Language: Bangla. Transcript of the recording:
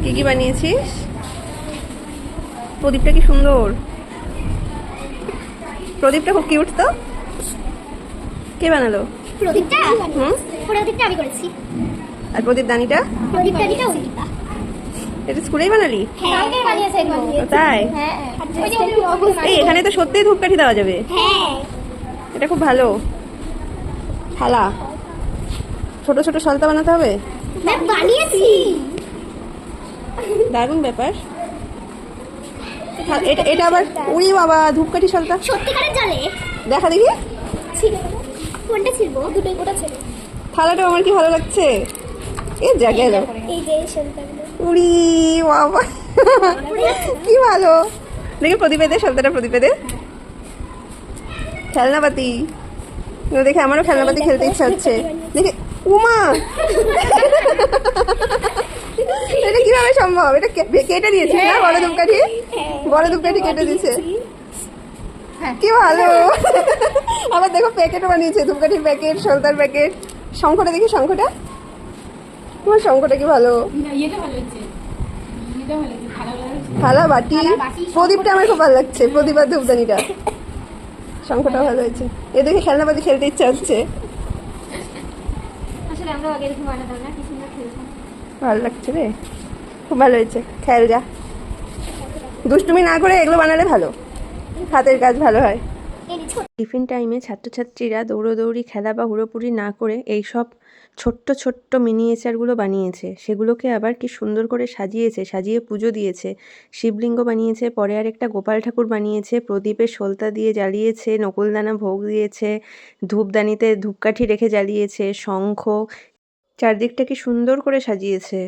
কি কি বানিয়েছিস? প্রদীপটা কি সুন্দর, প্রদীপটা খুব কিউট তো। কে বানালো? প্রদীপটা প্রদীপটা আমি করেছি। আর প্রদীপ দানিটা? প্রদীপটা দিটা অঙ্কিতা। এটা স্কুলেই বানালি? হ্যাঁ বানিয়েছে এগুলো। তাই? হ্যাঁ এই এখানে তো সত্যিই ধূপকাঠি দেওয়া যাবে। হ্যাঁ এটা খুব ভালো। থালা, ছোট ছোট সলতা বানাতে হবে। ম্যাম বানিয়েছি। দারুণ ব্যাপার। এটা এটা আবার উড়ি বাবা, ধূপকাঠি সলতা সত্যিকারের জলে দেখা দেখি। ছিল কোনটা ছিল? দুটোই কোটা ছিল। থালাটা আমার কি ভালো লাগছে। এ যা গেল, এই যে সলতাগুলো। উড়ি বাবা কি ভালো। দেখি প্রদীপে দে, সলতাটা প্রদীপে দে। খেলনাপাতি দেখে আমারও খেলনাপাতি খেলতে ইচ্ছা হচ্ছে। দেখে উমা এটা কিভাবে সম্ভব? এটা কেটে দিয়েছিস না? বড় ধূপকাঠি, বড় ধূপকাঠি কেটে দিয়েছে। কি ভালো। আবার দেখো প্যাকেটও বানিয়েছে, ধূপকাঠির প্যাকেট, সলতার প্যাকেট। শঙ্খটা দেখি, শঙ্খটা, তোমার শঙ্খটা কি ভালো। থালা বাটি, প্রদীপটা আমার খুব ভালো লাগছে, প্রদীপ আর ধূপদানিটা। শঙ্খটা ভালো হয়েছে। এ দেখে খেলনাপাতি খেলতে ইচ্ছা হচ্ছে। আসলে আমরা আগে এরকম বানাতাম না, কি সুন্দর খেলতাম। ভালো লাগছে রে, খুব ভালো হয়েছে। খেল যা, দুষ্টুমি না করে এগুলো বানালে ভালো, হাতের কাজ ভালো হয়। টিফিন টাইমে ছাত্রছাত্রীরা দৌড়োদৌড়ি খেলা বা হুড়োপুড়ি না করে এইসব ছোট্ট ছোট্ট মিনিয়েচারগুলো বানিয়েছে, সেগুলোকে আবার কি সুন্দর করে সাজিয়েছে, সাজিয়ে পুজো দিয়েছে। শিবলিঙ্গ বানিয়েছে, পরে আর একটা গোপাল ঠাকুর বানিয়েছে, প্রদীপের সলতা দিয়ে জ্বালিয়েছে, নকুলদানা ভোগ দিয়েছে, ধূপদানিতে ধূপকাঠি রেখে জ্বালিয়েছে, শঙ্খ, চারদিকটা কি সুন্দর করে সাজিয়েছে।